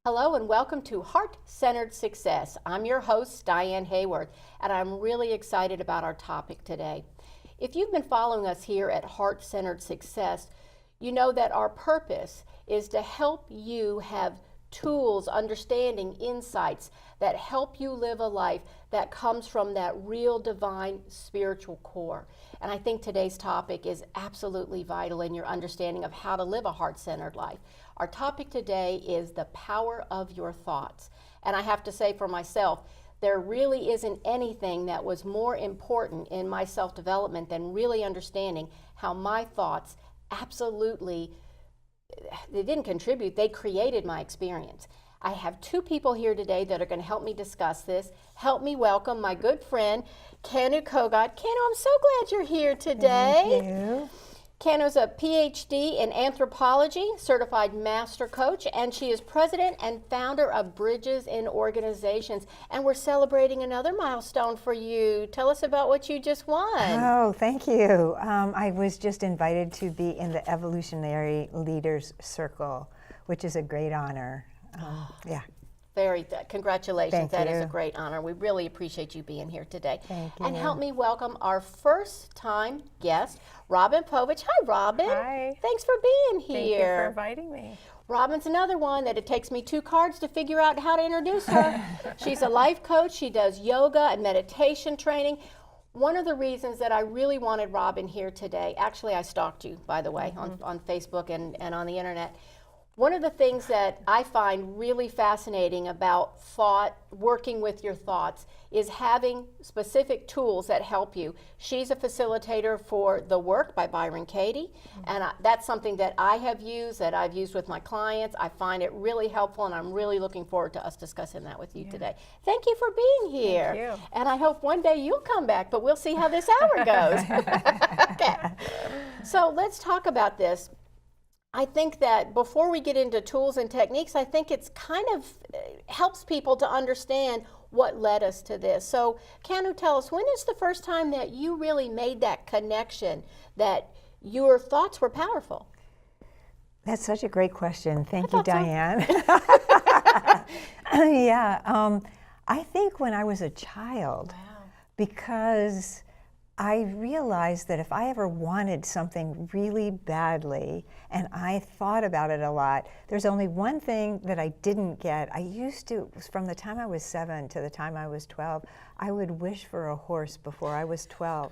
Hello and welcome to Heart-Centered Success. I'm your host, Diane Haworth, and I'm really excited about our topic today. If you've been following us here at Heart-Centered Success, you know that our purpose is to help you have tools, understanding, insights that help you live a life that comes from that real divine spiritual core. And I think today's topic is absolutely vital in your understanding of how to live a heart-centered life. Our topic today is the power of your thoughts. And I have to say for myself, there really isn't anything that was more important in my self-development than really understanding how my thoughts absolutely, they didn't contribute, they created my experience. I have two people here today that are going to help me discuss this. Help me welcome my good friend, Kanu Kogod. Kanu, I'm so glad you're here today. Thank you. Kanu's a PhD in anthropology, certified master coach, and she is president and founder of Bridges in Organizations. And we're celebrating another milestone for you. Tell us about what you just won. Oh, thank you. I was just invited to be in the Evolutionary Leaders Circle, which is a great honor. Yeah. Congratulations. Thank That is you. a great honor. We really appreciate you being here today. Thank you. And help me welcome our first time guest, Robin Povich. Hi, Robin. Hi. Thanks for being here. Thank you for inviting me. Robin's another one that it takes me 2 cards to figure out how to introduce her. She's a life coach. She does yoga and meditation training. One of the reasons that I really wanted Robin here today, actually I stalked you, by the way, on Facebook and on the internet. One of the things that I find really fascinating about thought, working with your thoughts, is having specific tools that help you. She's a facilitator for The Work by Byron Katie, and that's something that I have used, that I've used with my clients. I find it really helpful, and I'm really looking forward to us discussing that with you today. Thank you for being here. Thank you. And I hope one day you'll come back, but we'll see how this hour goes. Okay. So let's talk about this. I think that before we get into tools and techniques, I think it's kind of helps people to understand what led us to this. So Kanu, tell us, when is the first time that you really made that connection that your thoughts were powerful? That's such a great question. Thank you, thought so. Diane. Yeah, I think when I was a child, because I realized that if I ever wanted something really badly and I thought about it a lot, there's only one thing that I didn't get. I used to, from the time I was 7 to the time I was 12, I would wish for a horse before I was 12.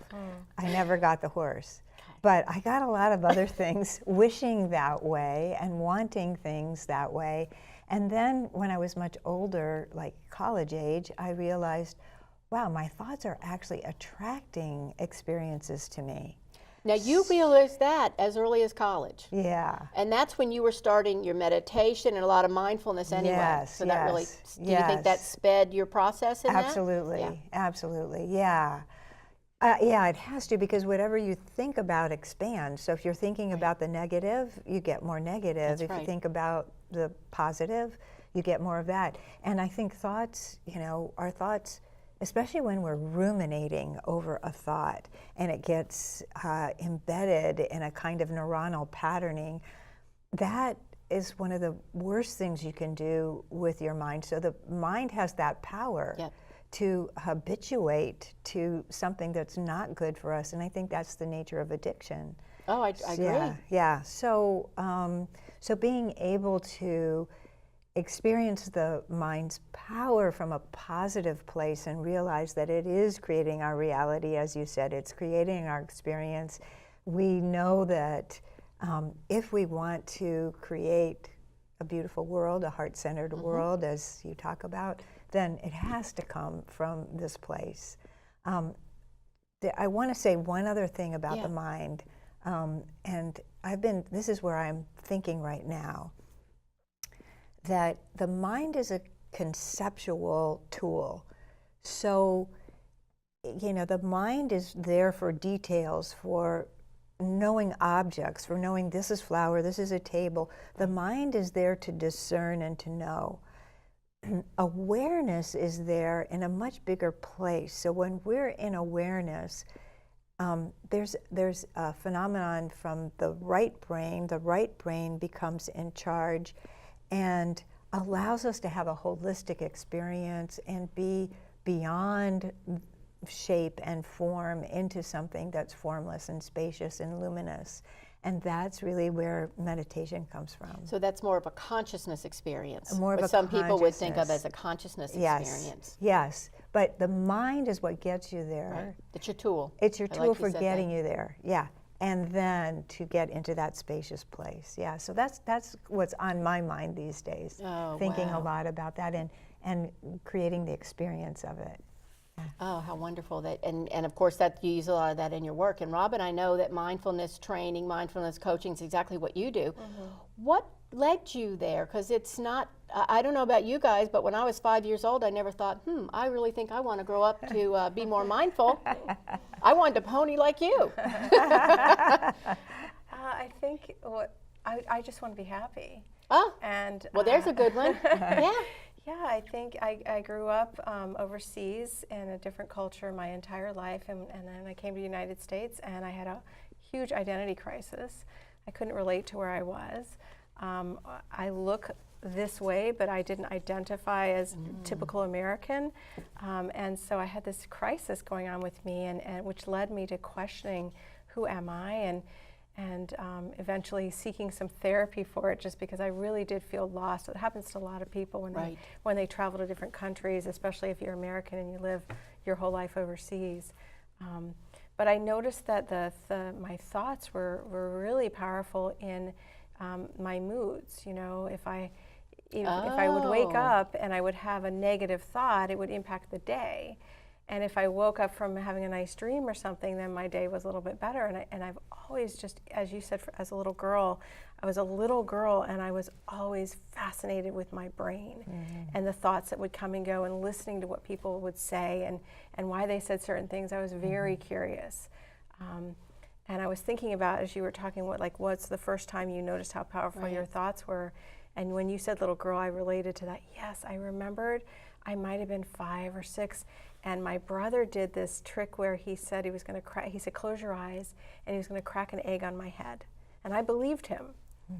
I never got the horse. But I got a lot of other things wishing that way and wanting things that way. And then when I was much older, like college age, I realized, wow, my thoughts are actually attracting experiences to me. Now you realized that as early as college. Yeah. And that's when you were starting your meditation and a lot of mindfulness anyway. Yes, so that really, yes, do you think that yes. sped your process in Absolutely, that? absolutely, yeah. Yeah, it has to, because whatever you think about expands. So if you're thinking about the negative, you get more negative. That's if right. you think about the positive, you get more of that. And I think thoughts, our thoughts, especially when we're ruminating over a thought and it gets embedded in a kind of neuronal patterning, that is one of the worst things you can do with your mind. So the mind has that power to habituate to something that's not good for us, and I think that's the nature of addiction. Oh, I agree. Yeah. So, so being able to experience the mind's power from a positive place and realize that it is creating our reality, as you said, it's creating our experience. We know that if we want to create a beautiful world, a heart-centered world, as you talk about, then it has to come from this place. I want to say one other thing about the mind, and this is where I'm thinking right now, that the mind is a conceptual tool. So, the mind is there for details, for knowing objects, for knowing this is flour, this is a table. The mind is there to discern and to know. Awareness is there in a much bigger place. So when we're in awareness, there's a phenomenon from the right brain. The right brain becomes in charge, and allows us to have a holistic experience and be beyond shape and form into something that's formless and spacious and luminous. And that's really where meditation comes from. So that's more of a consciousness experience. More of what a some people would think of consciousness. as a consciousness Yes, experience. yes. But the mind is what gets you there. Right. It's your tool. It's your I tool like you for said getting that. you there. Yeah. And then to get into that spacious place. Yeah. So that's what's on my mind these days. Oh, thinking wow. a lot about that and creating the experience of it. Oh, how wonderful that, and of course that you use a lot of that in your work. And Robin, I know that mindfulness training, mindfulness coaching is exactly what you do. What led you there? Because it's not, I don't know about you guys, but when I was 5 years old, I never thought, I really think I want to grow up to be more mindful. I wanted to pony like you. I think I just want to be happy. Oh, And well, there's a good one. Yeah. Yeah, I think I grew up overseas in a different culture my entire life, and then I came to the United States, and I had a huge identity crisis. I couldn't relate to where I was. I look this way, but I didn't identify as typical American, and so I had this crisis going on with me, and which led me to questioning who am I, and eventually seeking some therapy for it, just because I really did feel lost. It happens to a lot of people when they travel to different countries, especially if you're American and you live your whole life overseas. But I noticed that my thoughts were really powerful in my moods. You know, if I would wake up and I would have a negative thought, it would impact the day. And if I woke up from having a nice dream or something, then my day was a little bit better. And I've always just, as you said, as a little girl, I was a little girl and I was always fascinated with my brain and the thoughts that would come and go, and listening to what people would say and why they said certain things. I was very curious. And I was thinking about, as you were talking, what's the first time you noticed how powerful your thoughts were? And when you said little girl, I related to that. Yes, I remembered I might have been 5 or 6. And my brother did this trick where he said he was going to crack, he said, close your eyes, and he was going to crack an egg on my head. And I believed him,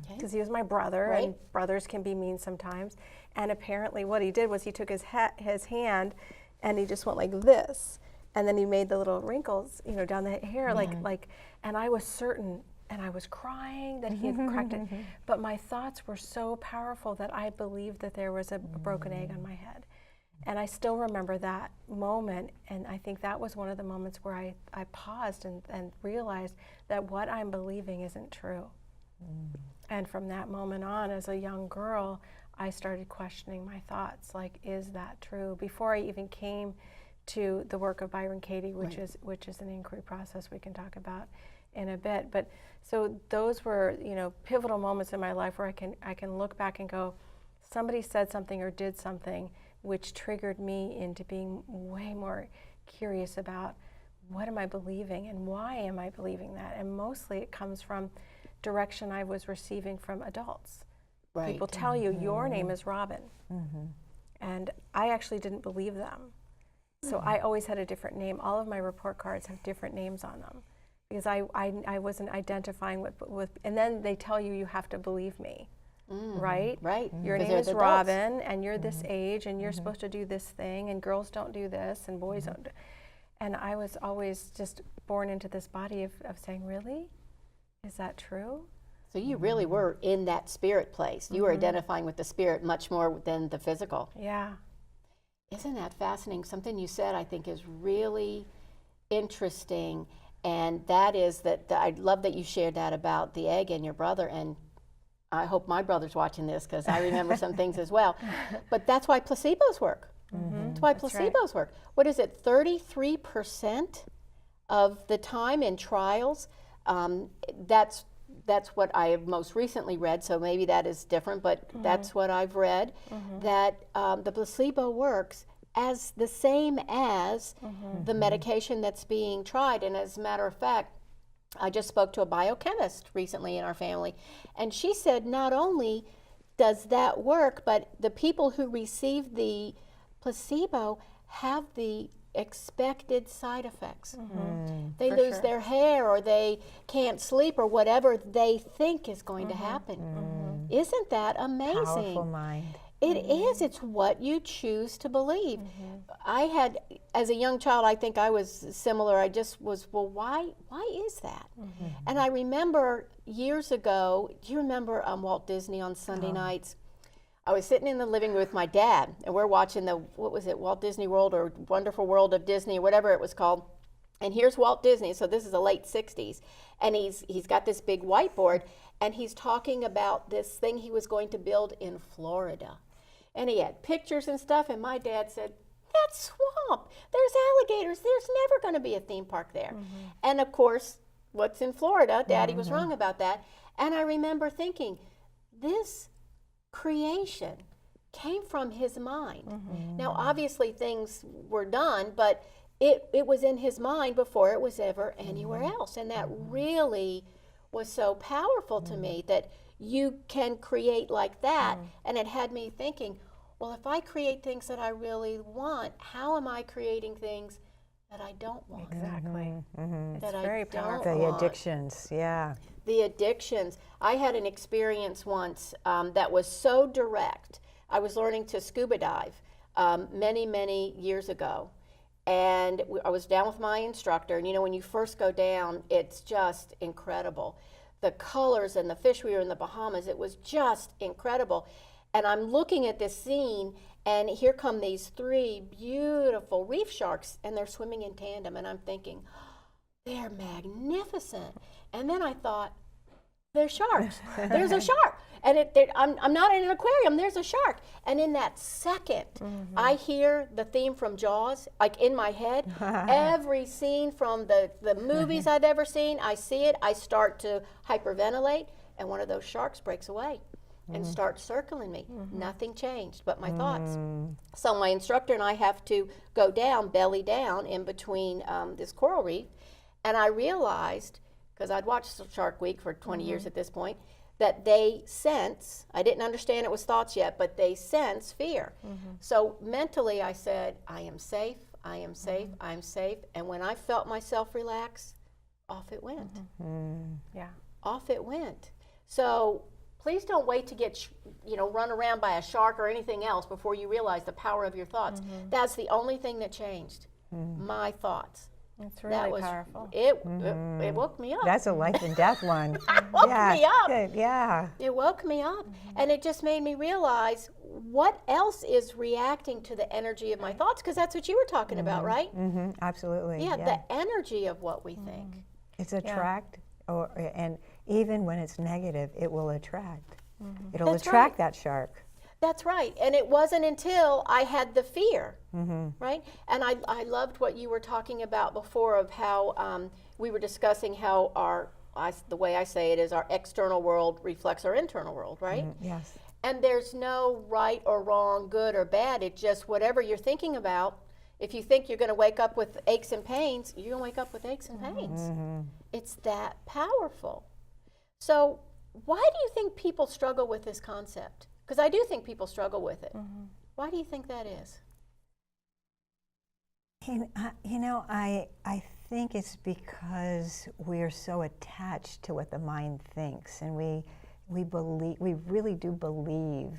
because he was my brother, and brothers can be mean sometimes. And apparently what he did was he took his hand and he just went like this. And then he made the little wrinkles, down the hair, and I was certain, and I was crying that he had cracked it. But my thoughts were so powerful that I believed that there was a broken egg on my head. And I still remember that moment, and I think that was one of the moments where I paused and realized that what I'm believing isn't true. And from that moment on, as a young girl, I started questioning my thoughts, like, is that true? Before I even came to the work of Byron Katie, which is an inquiry process we can talk about in a bit. But so those were, pivotal moments in my life where I can look back and go, somebody said something or did something which triggered me into being way more curious about what am I believing and why am I believing that? And mostly it comes from direction I was receiving from adults. People tell you, your name is Robin. And I actually didn't believe them. So I always had a different name. All of my report cards have different names on them, because I wasn't identifying with, and then they tell you have to believe me. Right? Your name is Robin, and you're this age, and you're supposed to do this thing, and girls don't do this, and boys don't. And I was always just born into this body of saying, really? Is that true? So you really were in that spirit place. You were identifying with the spirit much more than the physical. Yeah. Isn't that fascinating? Something you said I think is really interesting, and that is that I love that you shared that about the egg and your brother, and I hope my brother's watching this, because I remember some things as well. But that's why placebos work. That's why placebos work. What is it, 33% of the time in trials? That's what I have most recently read, so maybe that is different, but that's what I've read, that the placebo works as the same as the medication that's being tried. And as a matter of fact, I just spoke to a biochemist recently in our family, and she said not only does that work, but the people who receive the placebo have the expected side effects. They lose their hair, or they can't sleep, or whatever they think is going to happen. Isn't that amazing? Powerful mind. It is. It's what you choose to believe. I had, as a young child, I think I was similar. I just was, well, why is that? And I remember years ago, do you remember Walt Disney on Sunday nights? I was sitting in the living room with my dad, and we're watching the, what was it, Walt Disney World or Wonderful World of Disney, or whatever it was called. And here's Walt Disney, so this is the late 60s, and he's got this big whiteboard, and he's talking about this thing he was going to build in Florida. And he had pictures and stuff, and my dad said, that's swamp, there's alligators, there's never going to be a theme park there. And of course, what's in Florida, Daddy was wrong about that. And I remember thinking, this creation came from his mind. Now, obviously, things were done, but it was in his mind before it was ever anywhere else. And that really was so powerful to me, that you can create like that. And it had me thinking, well, if I create things that I really want, how am I creating things that I don't want? Exactly. That It's I very don't powerful. The want. addictions, yeah. The addictions. I had an experience once that was so direct. I was learning to scuba dive many, many years ago. And I was down with my instructor. And you know, when you first go down, it's just incredible. The colors and the fish, we were in the Bahamas, it was just incredible. And I'm looking at this scene, and here come these 3 beautiful reef sharks, and they're swimming in tandem. And I'm thinking, they're magnificent. And then I thought, there's sharks. There's a shark. And I'm not in an aquarium, there's a shark. And in that second, I hear the theme from Jaws, like in my head. Every scene from the movies I've ever seen, I see it, I start to hyperventilate, and one of those sharks breaks away and starts circling me. Nothing changed but my thoughts. So my instructor and I have to go down, belly down, in between this coral reef. And I realized, because I'd watched Shark Week for 20 years at this point, that they sense, I didn't understand it was thoughts yet, but they sense fear. So mentally I said, I am safe, I am safe, I'm safe. And when I felt myself relax, off it went. Yeah. Off it went. So please don't wait to get run around by a shark or anything else before you realize the power of your thoughts. That's the only thing that changed. My thoughts. It's really powerful. It woke me up. That's a life and death one. It woke me up. Yeah. It woke me up. And it just made me realize what else is reacting to the energy of my thoughts, because that's what you were talking about, right? Absolutely. Yeah, the energy of what we think. It's attract, and even when it's negative, it will attract. It'll That's attract right. that shark. That's right. And it wasn't until I had the fear, right? And I loved what you were talking about before, of how we were discussing how the way I say it is, our external world reflects our internal world, right? Yes. And there's no right or wrong, good or bad. It's just whatever you're thinking about. If you think you're going to wake up with aches and pains, you're going to wake up with aches and pains. It's that powerful. So why do you think people struggle with this concept? Because I do think people struggle with it. Why do you think that is? I think it's because we're so attached to what the mind thinks, and we really do believe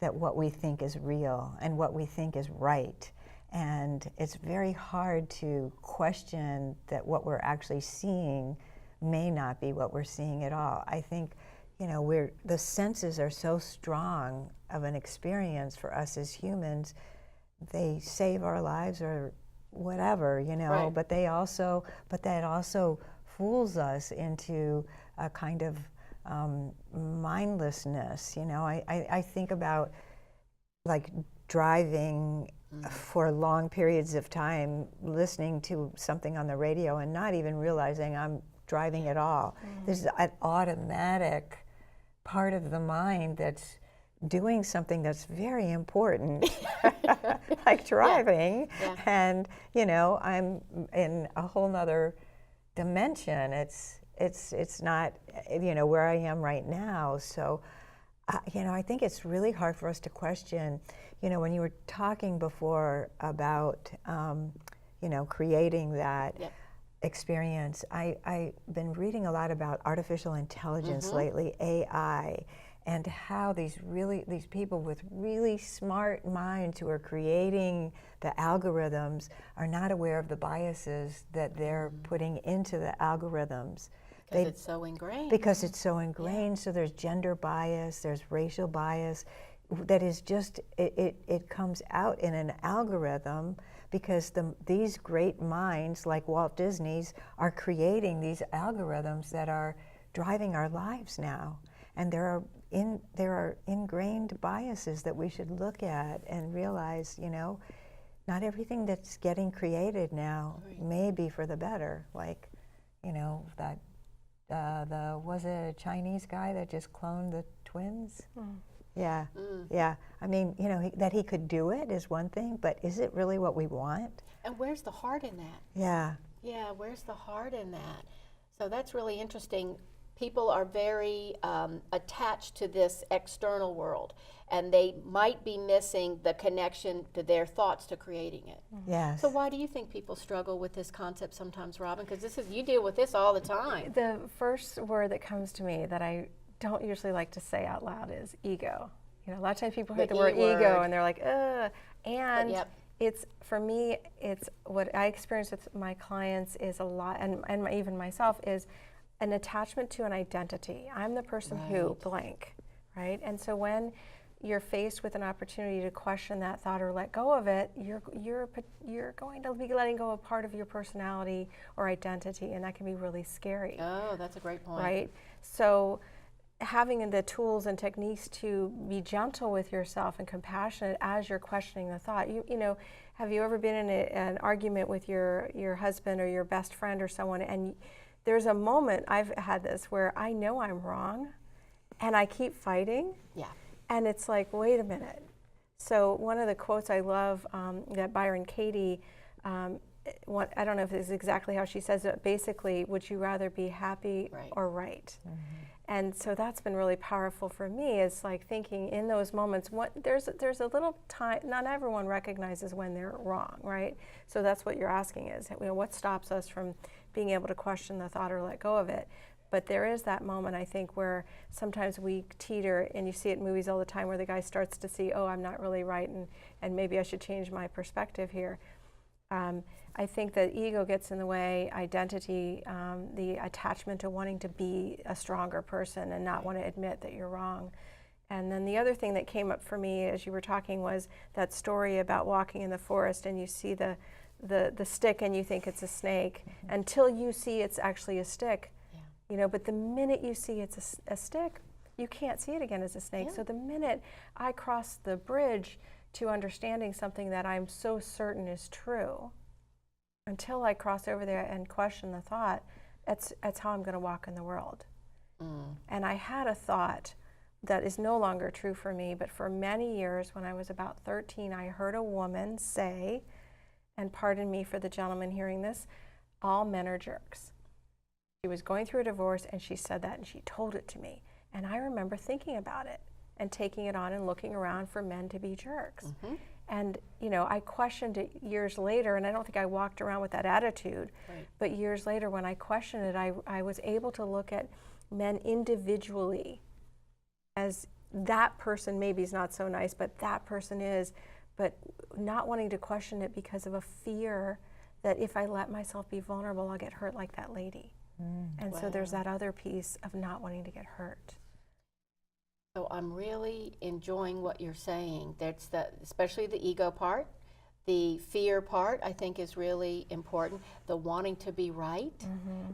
that what we think is real and what we think is right. And it's very hard to question that what we're actually seeing may not be what we're seeing at all. I think, the senses are so strong of an experience for us as humans. They save our lives or whatever, Right. but that also fools us into a kind of mindlessness. I think about like driving for long periods of time, listening to something on the radio and not even realizing I'm driving at all. There's an automatic part of the mind that's doing something that's very important, like driving, and I'm in a whole nother dimension. It's not where I am right now. So I think it's really hard for us to question. When you were talking before about creating that experience, I've been reading a lot about artificial intelligence lately, AI, and how these people with really smart minds who are creating the algorithms are not aware of the biases that they're putting into the algorithms. Because it's so ingrained. Because it's so ingrained. So there's gender bias, there's racial bias, that is just, it comes out in an algorithm because these great minds like Walt Disney's are creating these algorithms that are driving our lives now. And there are ingrained biases that we should look at and realize, you know, not everything that's getting created now may be for the better. Like, you know, that was it a Chinese guy that just cloned the twins? Yeah, yeah. I mean, you know, that he could do it is one thing, but is it really what we want? And where's the heart in that? Yeah. Yeah, where's the heart in that? So that's really interesting. People are very attached to this external world, and they might be missing the connection to their thoughts to creating it. Yes. So why do you think people struggle with this concept sometimes, Robin? Because you deal with this all the time. The first word that comes to me that I don't usually like to say out loud is ego. You know, a lot of times people hear the word ego and they're like, ugh. And it's, for me, it's what I experience with my clients is a lot, and even myself, is an attachment to an identity. I'm the person who blank, right? And so when you're faced with an opportunity to question that thought or let go of it, you're going to be letting go of part of your personality or identity, and that can be really scary. Oh, that's a great point. Right? So having the tools and techniques to be gentle with yourself and compassionate as you're questioning the thought. You know, have you ever been in an argument with your husband or your best friend or someone, and there's a moment, I've had this, where I know I'm wrong and I keep fighting. Yeah. And it's like, wait a minute. So one of the quotes I love that Byron Katie, I don't know if this is exactly how she says it, basically, would you rather be happy or right? And so that's been really powerful for me, is like thinking in those moments, there's a little time, not everyone recognizes when they're wrong, right? So that's what you're asking is, you know, what stops us from being able to question the thought or let go of it? But there is that moment, I think, where sometimes we teeter, and you see it in movies all the time, where the guy starts to see, oh, I'm not really right, and maybe I should change my perspective here. I think that ego gets in the way, identity, the attachment to wanting to be a stronger person and not want to admit that you're wrong. And then the other thing that came up for me as you were talking was that story about walking in the forest and you see the stick and you think it's a snake until you see it's actually a stick. You know, but the minute you see it's a stick, you can't see it again as a snake. So the minute I cross the bridge to understanding something that I'm so certain is true, until I cross over there and question the thought, that's how I'm going to walk in the world. And I had a thought that is no longer true for me, but for many years, when I was about 13, I heard a woman say, and pardon me for the gentleman hearing this, all men are jerks. She was going through a divorce and she said that and she told it to me. And I remember thinking about it and taking it on and looking around for men to be jerks. And, you know, I questioned it years later, and I don't think I walked around with that attitude, but years later when I questioned it, I was able to look at men individually as that person maybe is not so nice, but that person is, but not wanting to question it because of a fear that if I let myself be vulnerable, I'll get hurt like that lady. And so there's that other piece of not wanting to get hurt. So I'm really enjoying what you're saying. That's especially the ego part. The fear part, I think, is really important. The wanting to be right.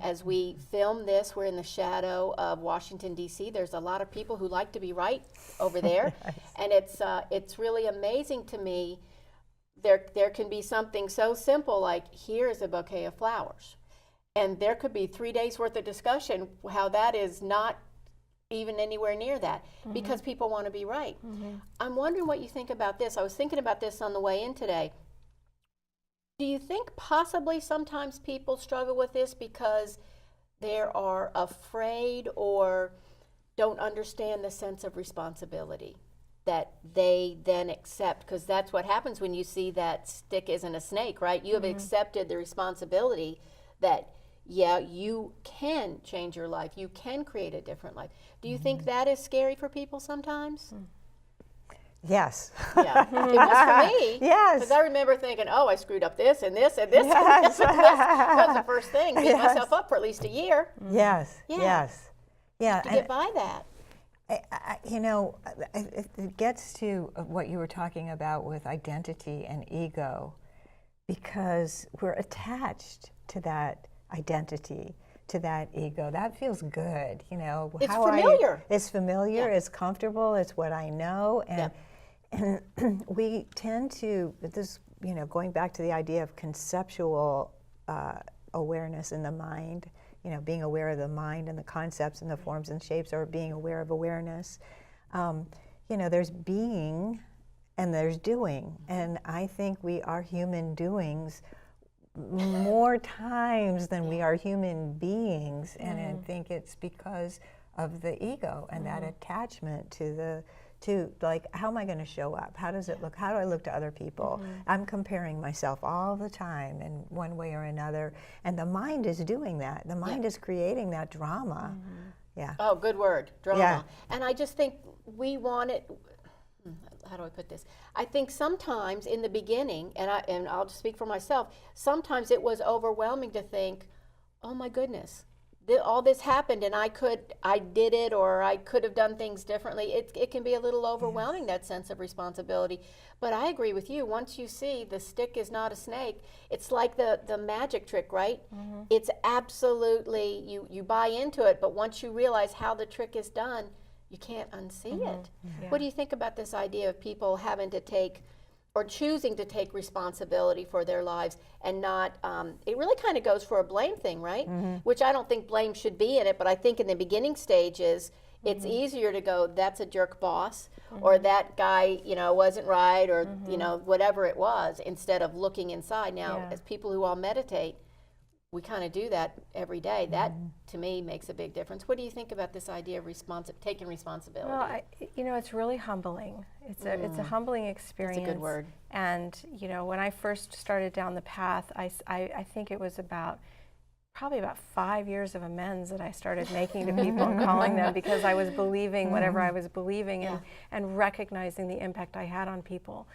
As we film this, we're in the shadow of Washington, D.C. There's a lot of people who like to be right over there. And it's really amazing to me. There can be something so simple like, here's a bouquet of flowers. And there could be 3 days worth of discussion how that is not even anywhere near that, because people want to be right. I'm wondering what you think about this. I was thinking about this on the way in today. Do you think possibly sometimes people struggle with this because they are afraid or don't understand the sense of responsibility that they then accept? Because that's what happens when you see that stick isn't a snake, right? You have accepted the responsibility that yeah, you can change your life. You can create a different life. Do you think that is scary for people sometimes? Yes. Yeah, it was for me. Yes. Because I remember thinking, oh, I screwed up this and this and this. Yes. That was the first thing. Beat Yes. myself up for at least a year Yes. Yeah. Yes. Yeah. to get by that. It gets to what you were talking about with identity and ego, because we're attached to that identity, to that ego. That feels good, It's familiar. It's familiar, Yeah. it's comfortable, it's what I know, and we tend to, going back to the idea of conceptual awareness in the mind, being aware of the mind and the concepts and the forms and shapes, or being aware of awareness. There's being and there's doing. And I think we are human doings more times than we are human beings. And I think it's because of the ego and that attachment to how am I going to show up? How does it look? How do I look to other people? I'm comparing myself all the time in one way or another. And the mind is doing that. The mind is creating that drama. Yeah. Oh, good word, drama. Yeah. And I just think we want it. How do I put this? I think sometimes in the beginning, and I'll just speak for myself, sometimes it was overwhelming to think, oh my goodness, all this happened and I did it, or I could have done things differently. It can be a little overwhelming, that sense of responsibility. But I agree with you. Once you see the stick is not a snake, it's like the magic trick, right? It's absolutely, you buy into it, but once you realize how the trick is done, you can't unsee it. Yeah. What do you think about this idea of people having to take or choosing to take responsibility for their lives and not, it really kind of goes for a blame thing, right? Which I don't think blame should be in it, but I think in the beginning stages, it's easier to go, that's a jerk boss, or that guy, wasn't right, or, whatever it was, instead of looking inside. Now, as people who all meditate, we kind of do that every day. That, to me, makes a big difference. What do you think about this idea of taking responsibility? Well, it's really humbling. It's a humbling experience. That's a good word. And when I first started down the path, I think it was probably about 5 years of amends that I started making to people and calling them, because I was believing whatever I was believing and recognizing the impact I had on people.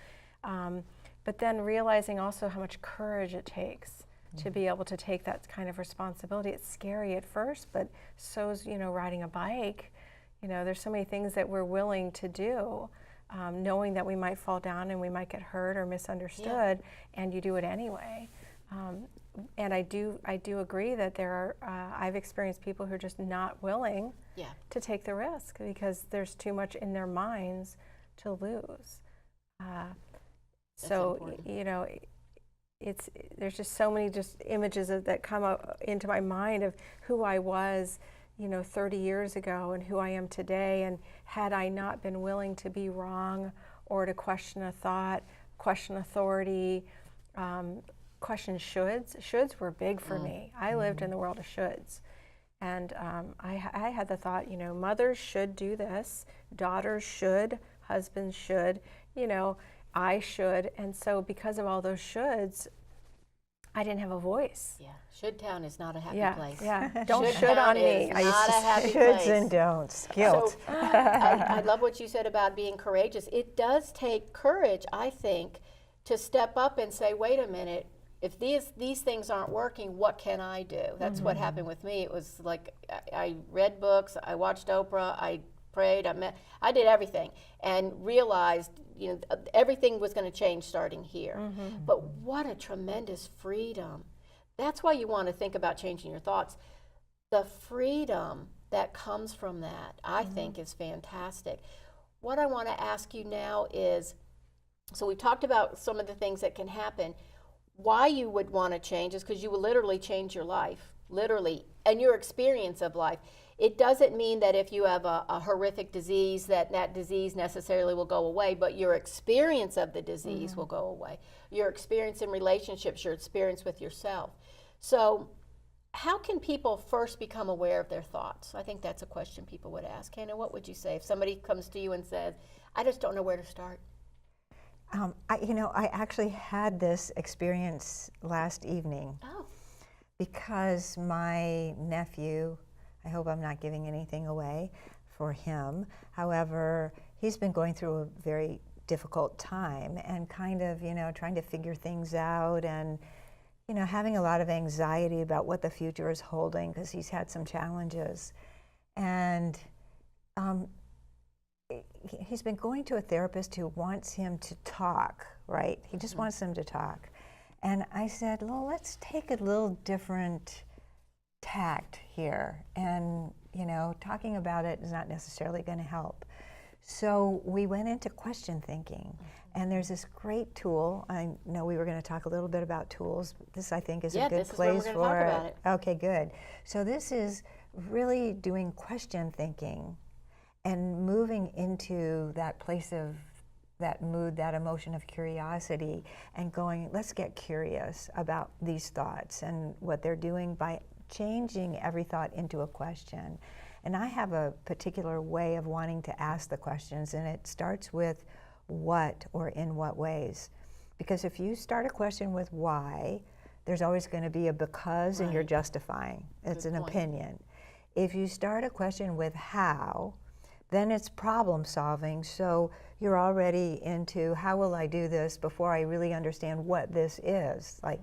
But then realizing also how much courage it takes to be able to take that kind of responsibility. It's scary at first, but so's riding a bike. There's so many things that we're willing to do, knowing that we might fall down and we might get hurt or misunderstood, and you do it anyway. And I do agree that there are, I've experienced people who are just not willing to take the risk because there's too much in their minds to lose. So, there's just so many images that come up into my mind of who I was, 30 years ago and who I am today. And had I not been willing to be wrong or to question a thought, question authority, question shoulds. Shoulds were big for me. I lived in the world of shoulds. And I had the thought, mothers should do this, daughters should, husbands should, I should. And so because of all those shoulds, I didn't have a voice. Yeah, Should-town is not a happy place. Yeah, don't should on me. Is not a happy shoulds place. and don'ts, guilt. So, I love what you said about being courageous. It does take courage, I think, to step up and say, wait a minute, if these things aren't working, what can I do? That's what happened with me. It was like I read books, I watched Oprah, I prayed, I did everything, and realized everything was going to change starting here. But what a tremendous freedom. That's why you want to think about changing your thoughts. The freedom that comes from that, I think, is fantastic. What I want to ask you now is, so we've talked about some of the things that can happen. Why you would want to change is because you will literally change your life, literally, and your experience of life. It doesn't mean that if you have a horrific disease that disease necessarily will go away, but your experience of the disease will go away. Your experience in relationships, your experience with yourself. So how can people first become aware of their thoughts? I think that's a question people would ask. Hannah, what would you say if somebody comes to you and says, I just don't know where to start? I actually had this experience last evening. Oh. because my nephew, I hope I'm not giving anything away for him. However, he's been going through a very difficult time and kind of, trying to figure things out and, having a lot of anxiety about what the future is holding because he's had some challenges. And he's been going to a therapist who wants him to talk, right? He just wants him to talk. And I said, well, let's take a little different tact here. And, talking about it is not necessarily going to help. So we went into question thinking. And there's this great tool. I know we were going to talk a little bit about tools. This, I think, is a good place for for talk about it. Okay, good. So this is really doing question thinking and moving into that place of that mood, that emotion of curiosity, and going, let's get curious about these thoughts and what they're doing by changing every thought into a question. And I have a particular way of wanting to ask the questions, and it starts with what or in what ways. Because if you start a question with why, there's always going to be a because, and you're justifying. It's an opinion. If you start a question with how, then it's problem solving. So you're already into how will I do this before I really understand what this is. Like,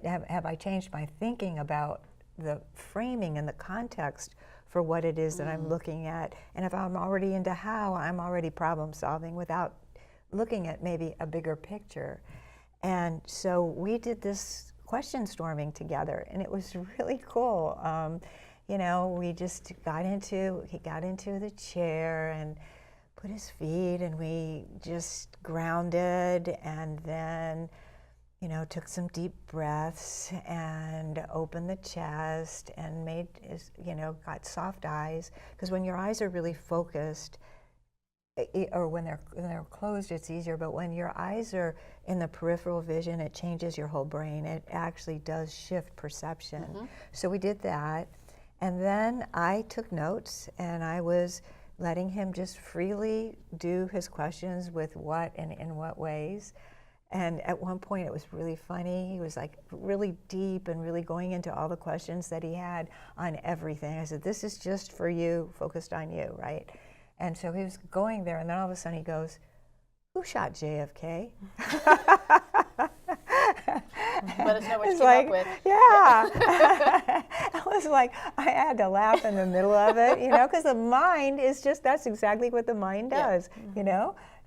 have I changed my thinking about the framing and the context for what it is that I'm looking at? And if I'm already into how, I'm already problem solving without looking at maybe a bigger picture. And so we did this question storming together, and it was really cool. We just he got into the chair and put his feet, and we just grounded, and then, took some deep breaths and opened the chest and made his, got soft eyes. Because when your eyes are really focused, or when they're closed, it's easier. But when your eyes are in the peripheral vision, it changes your whole brain. It actually does shift perception. So we did that. And then I took notes, and I was letting him just freely do his questions with what and in what ways. And at one point, it was really funny. He was like really deep and really going into all the questions that he had on everything. I said, this is just for you, focused on you, right? And so he was going there, and then all of a sudden he goes, who shot JFK? Let us know what you came up with. Yeah. I was like, I had to laugh in the middle of it, because the mind is just, that's exactly what the mind does,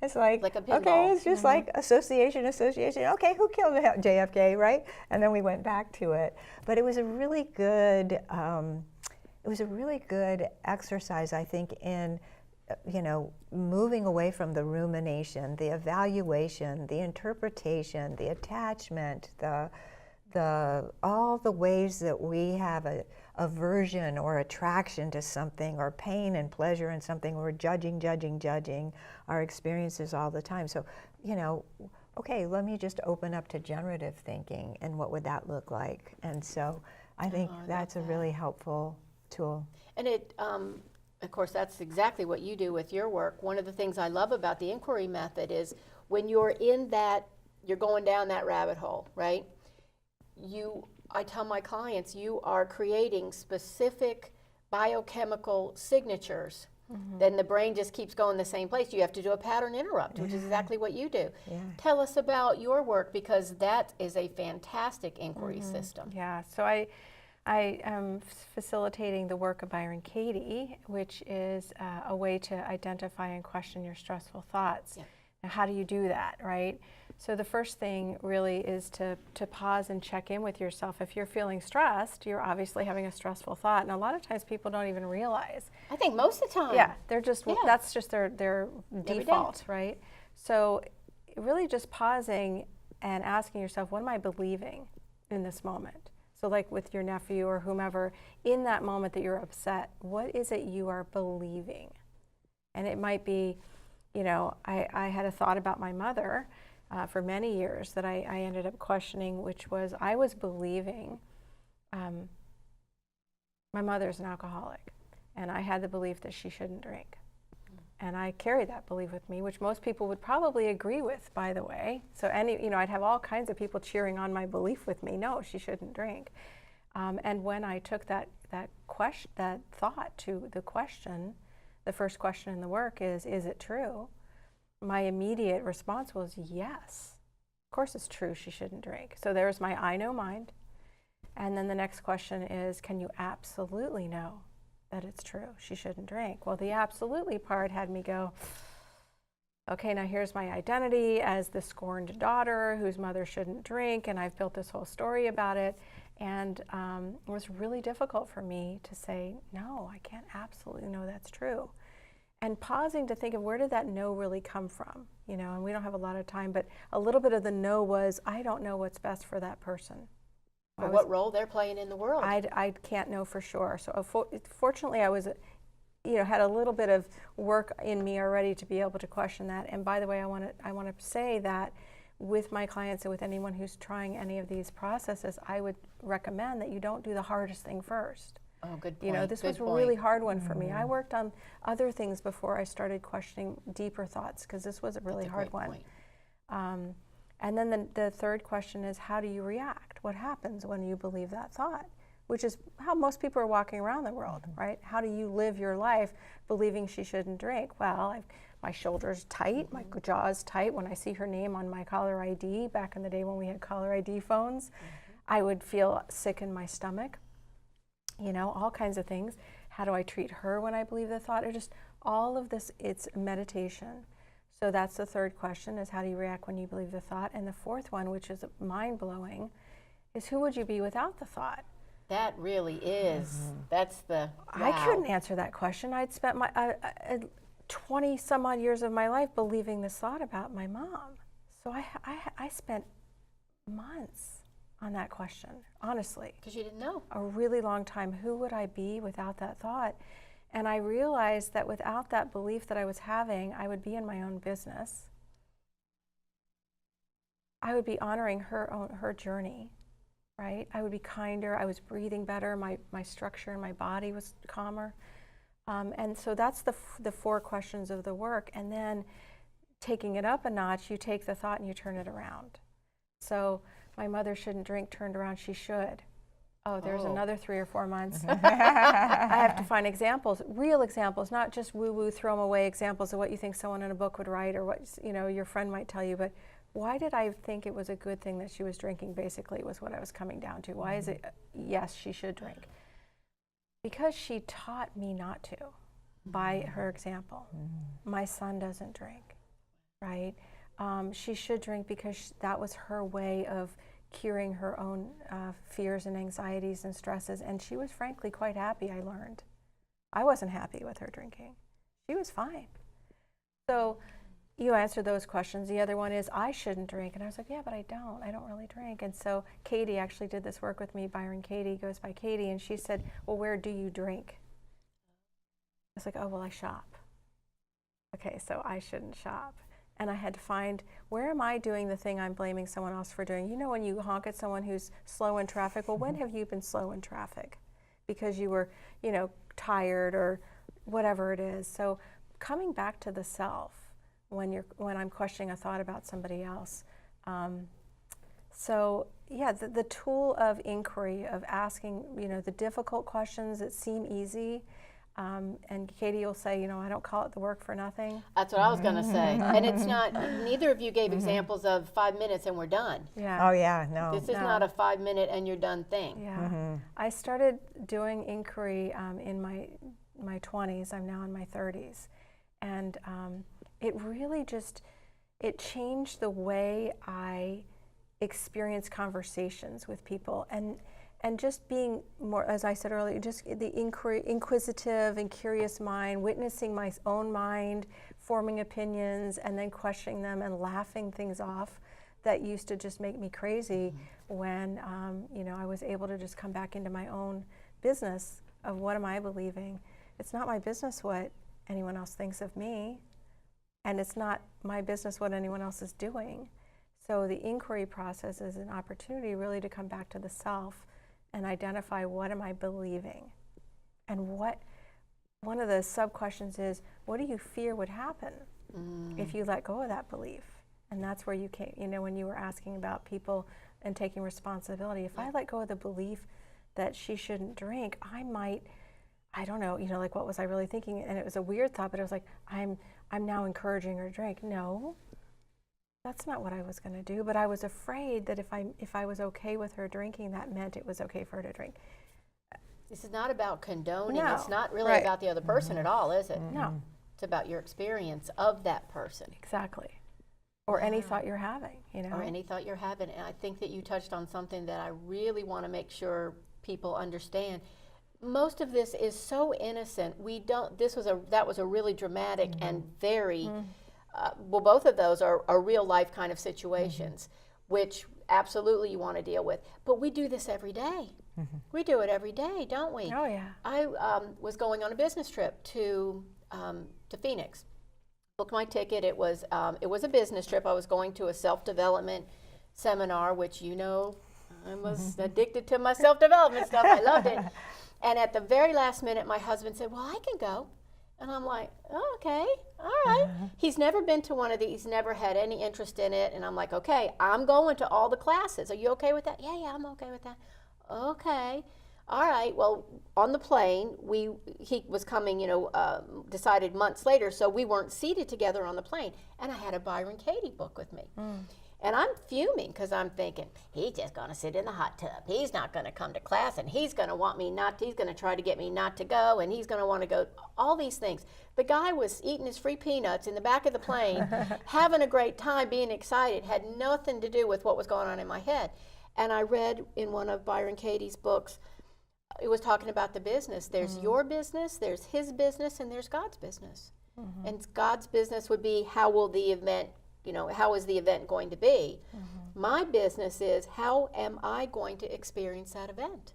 It's like a pinball. Okay, it's just like association. Okay, who killed JFK, right? And then we went back to it. But it was a really good, exercise, I think, in moving away from the rumination, the evaluation, the interpretation, the attachment, all the ways that we have a aversion or attraction to something, or pain and pleasure in something. We're judging our experiences all the time. So, okay, let me just open up to generative thinking, and what would that look like? And so I think that's a really helpful tool. And it, of course, that's exactly what you do with your work. One of the things I love about the inquiry method is when you're in that, you're going down that rabbit hole, right? I tell my clients, you are creating specific biochemical signatures. Then the brain just keeps going the same place. You have to do a pattern interrupt, which is exactly what you do. Tell us about your work, because that is a fantastic inquiry system. Yeah, so I am facilitating the work of Byron Katie, which is a way to identify and question your stressful thoughts. Now, how do you do that, right? So the first thing really is to pause and check in with yourself. If you're feeling stressed, you're obviously having a stressful thought, and a lot of times people don't even realize. I think most of the time. Yeah, they're just that's just their default, right? So really just pausing and asking yourself, what am I believing in this moment? So like with your nephew or whomever, in that moment that you're upset, what is it you are believing? And it might be, I had a thought about my mother for many years that I ended up questioning, which was I was believing my mother's an alcoholic, and I had the belief that she shouldn't drink. And I carried that belief with me, which most people would probably agree with, by the way. So I'd have all kinds of people cheering on my belief with me. No, she shouldn't drink. And when I took that thought to the question, the first question in the work is it true? My immediate response was yes. Of course it's true she shouldn't drink. So there's my I know mind. And then the next question is, can you absolutely know that it's true she shouldn't drink? Well, the absolutely part had me go, okay, now here's my identity as the scorned daughter whose mother shouldn't drink, and I've built this whole story about it. And it was really difficult for me to say, no, I can't absolutely know that's true. And pausing to think of where did that no really come from, you know, and we don't have a lot of time, but a little bit of the no was, I don't know what's best for that person. Or what role they're playing in the world. I can't know for sure. So fortunately I was, you know, had a little bit of work in me already to be able to question that. And by the way, I want to say that with my clients and with anyone who's trying any of these processes, I would recommend that you don't do the hardest thing first. Oh, good point. You know, this was a really hard one for me. I worked on other things before I started questioning deeper thoughts, because this was a really hard one. And then the third question is, how do you react? What happens when you believe that thought? Which is how most people are walking around the world, right? How do you live your life believing she shouldn't drink? Well, my shoulders tight, my jaw's tight. When I see her name on my caller ID, back in the day when we had caller ID phones, I would feel sick in my stomach. You know, all kinds of things. How do I treat her when I believe the thought? Or just all of this, it's meditation. So that's the third question, is how do you react when you believe the thought? And the fourth one, which is mind-blowing, is who would you be without the thought? That really is, that's the, wow. I couldn't answer that question. I'd spent my 20 some odd years of my life believing this thought about my mom. So I spent months on that question, honestly. Because you didn't know. A really long time. Who would I be without that thought? And I realized that without that belief that I was having, I would be in my own business. I would be honoring her journey, right? I would be kinder. I was breathing better. My structure in my body was calmer. And so that's the four questions of the work. And then taking it up a notch, you take the thought and you turn it around. So my mother shouldn't drink, turned around, she should. Oh, there's another 3 or 4 months. I have to find examples, real examples, not just woo-woo, throw them away examples of what you think someone in a book would write or what, you know, your friend might tell you. But why did I think it was a good thing that she was drinking, basically, was what I was coming down to. Why is it, yes, she should drink? Because she taught me not to, by her example. My son doesn't drink, right? She should drink because that was her way of curing her own fears and anxieties and stresses, and she was frankly quite happy, I learned. I wasn't happy with her drinking. She was fine. So you answer those questions. The other one is, I shouldn't drink. And I was like, yeah, but I don't really drink. And so Katie actually did this work with me. Byron Katie goes by Katie, and she said, well, where do you drink? I was like, oh, well, I shop. Okay, so I shouldn't shop. And I had to find, where am I doing the thing I'm blaming someone else for doing? You know, when you honk at someone who's slow in traffic, well, when have you been slow in traffic? Because you were, you know, tired or whatever it is. So coming back to the self when I'm questioning a thought about somebody else. So yeah, the tool of inquiry, of asking, you know, the difficult questions that seem easy. And Katie will say, you know, I don't call it the work for nothing. That's what I was going to say. And it's not, neither of you gave examples of 5 minutes and we're done. Yeah. Oh, yeah, no. This is not a 5 minute and you're done thing. Yeah. I started doing inquiry in my 20s. I'm now in my 30s. And it really just, it changed the way I experience conversations with people. And just being more, as I said earlier, just the inquisitive and curious mind, witnessing my own mind, forming opinions, and then questioning them and laughing things off that used to just make me crazy when, you know, I was able to just come back into my own business of what am I believing. It's not my business what anyone else thinks of me, and it's not my business what anyone else is doing. So the inquiry process is an opportunity really to come back to the self and identify, what am I believing? And one of the sub-questions is, what do you fear would happen if you let go of that belief? And that's where you came, you know, when you were asking about people and taking responsibility. If I let go of the belief that she shouldn't drink, I don't know, like what was I really thinking? And it was a weird thought, but it was like, I'm now encouraging her to drink. No, that's not what I was going to do. But I was afraid that if I was okay with her drinking, that meant it was okay for her to drink. This is not about condoning. No. It's not really Right. about the other person at all, is it? No. It's about your experience of that person. Exactly. Or any thought you're having, Or any thought you're having. And I think that you touched on something that I really want to make sure people understand. Most of this is so innocent. We don't. That was a really dramatic and very. Well, both of those are real life kind of situations, which absolutely you want to deal with. But we do this every day. We do it every day, don't we? Oh yeah. I was going on a business trip to Phoenix. Booked my ticket. It was a business trip. I was going to a self-development seminar, which I was addicted to my self-development stuff. I loved it. And at the very last minute, my husband said, "Well, I can go." And I'm like, "Oh, okay, all right." He's never been to one of these. He's never had any interest in it. And I'm like, "Okay, I'm going to all the classes. Are you okay with that?" Yeah, I'm okay with that. Okay. All right. Well, on the plane, he was coming, decided months later, so we weren't seated together on the plane. And I had a Byron Katie book with me. And I'm fuming because I'm thinking, he's just going to sit in the hot tub. He's not going to come to class, and he's going to want me he's going to try to get me not to go, and he's going to want to go, all these things. The guy was eating his free peanuts in the back of the plane, having a great time, being excited, had nothing to do with what was going on in my head. And I read in one of Byron Katie's books, it was talking about the business. There's your business, there's his business, and there's God's business. And God's business would be, how is the event going to be? My business is, how am I going to experience that event?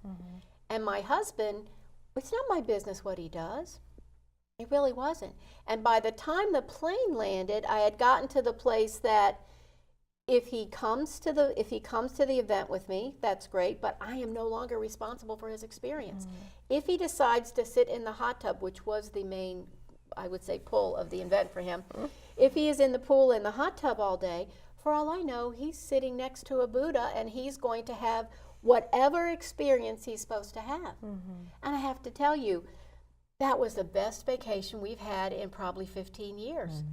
And my husband, it's not my business what he does. It really wasn't. And by the time the plane landed, I had gotten to the place that if he comes to the event with me, that's great, but I am no longer responsible for his experience. If he decides to sit in the hot tub, which was the main, I would say, pull of the event for him, if he is in the pool in the hot tub all day, for all I know, he's sitting next to a Buddha and he's going to have whatever experience he's supposed to have. And I have to tell you, that was the best vacation we've had in probably 15 years.